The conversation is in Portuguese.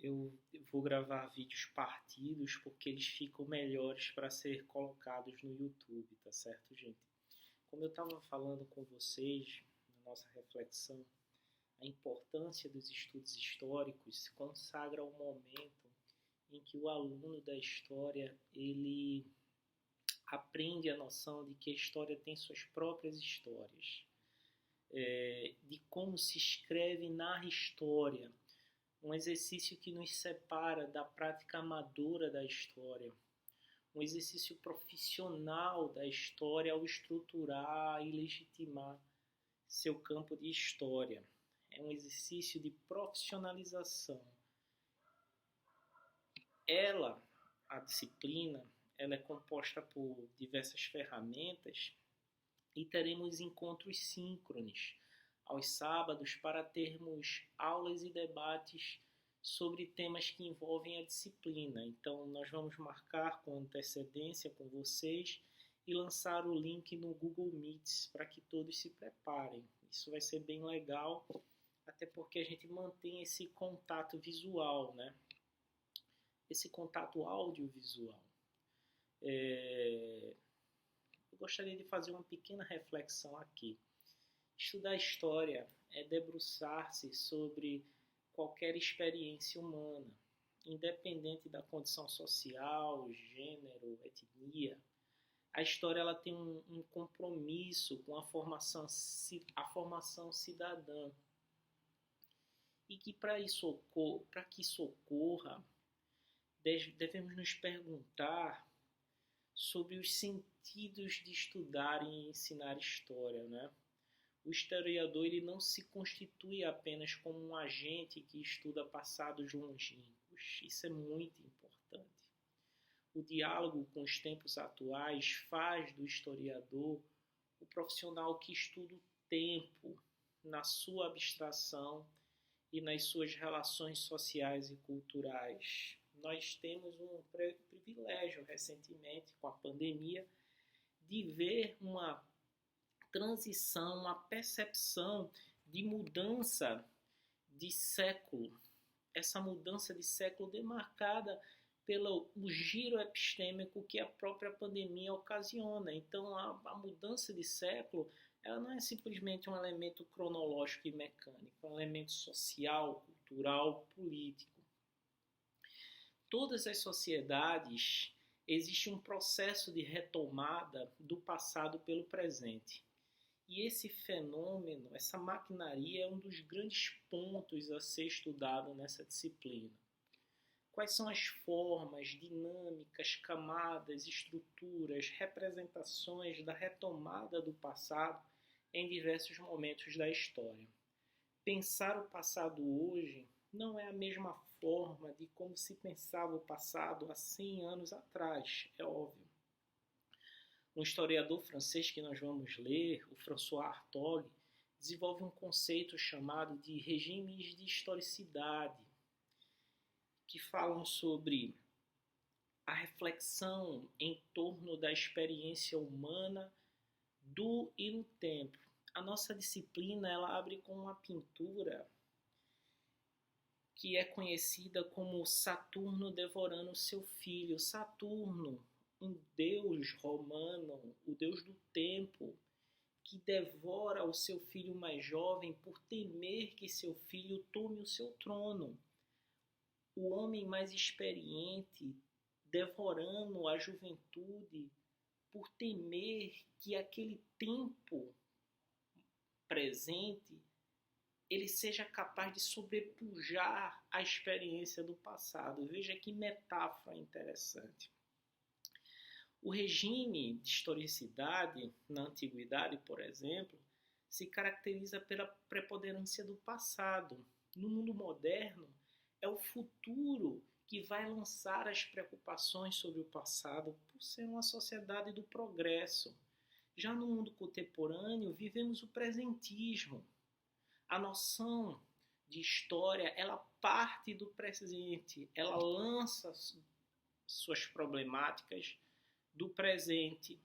Eu vou gravar vídeos partidos porque eles ficam melhores para ser colocados no YouTube, tá certo, gente? Como eu estava falando com vocês na nossa reflexão, a importância dos estudos históricos se consagra ao momento em que o aluno da história ele aprende a noção de que a história tem suas próprias histórias, de como se escreve e narra história, um exercício que nos separa da prática amadora da história, um exercício profissional da história ao estruturar e legitimar seu campo de história. É um exercício de profissionalização. A disciplina, ela é composta por diversas ferramentas e teremos encontros síncronos aos sábados para termos aulas e debates sobre temas que envolvem a disciplina. Então, nós vamos marcar com antecedência com vocês e lançar o link no Google Meets para que todos se preparem. Isso vai ser bem legal, até porque a gente mantém esse contato visual, né? Esse contato audiovisual. Eu gostaria de fazer uma pequena reflexão aqui. Estudar história é debruçar-se sobre qualquer experiência humana, independente da condição social, gênero, etnia. A história ela tem um compromisso com a formação cidadã. E que para que isso ocorra, devemos nos perguntar sobre os sentidos de estudar e ensinar história, né? O historiador ele não se constitui apenas como um agente que estuda passados longínquos. Isso é muito importante. O diálogo com os tempos atuais faz do historiador o profissional que estuda o tempo na sua abstração e nas suas relações sociais e culturais. Nós temos um privilégio recentemente com a pandemia de ver uma transição, uma percepção de mudança de século. Essa mudança de século demarcada pelo giro epistêmico que a própria pandemia ocasiona. Então, a mudança de século ela não é simplesmente um elemento cronológico e mecânico, é um elemento social, cultural, político. Todas as sociedades existe um processo de retomada do passado pelo presente. E esse fenômeno, essa maquinaria é um dos grandes pontos a ser estudado nessa disciplina. Quais são as formas, dinâmicas, camadas, estruturas, representações da retomada do passado em diversos momentos da história? Pensar o passado hoje não é a mesma forma de como se pensava o passado há 100 anos atrás, é óbvio. Um historiador francês que nós vamos ler, o François Hartog, desenvolve um conceito chamado de regimes de historicidade, que falam sobre a reflexão em torno da experiência humana do e no tempo. A nossa disciplina ela abre com uma pintura que é conhecida como Saturno devorando seu filho. Saturno, um deus romano, o deus do tempo, que devora o seu filho mais jovem por temer que seu filho tome o seu trono. O homem mais experiente devorando a juventude por temer que aquele tempo presente ele seja capaz de sobrepujar a experiência do passado. Veja que metáfora interessante. O regime de historicidade, na antiguidade, por exemplo, se caracteriza pela preponderância do passado. No mundo moderno, é o futuro que vai lançar as preocupações sobre o passado por ser uma sociedade do progresso. Já no mundo contemporâneo, vivemos o presentismo. A noção de história, ela parte do presente, ela lança suas problemáticas do presente.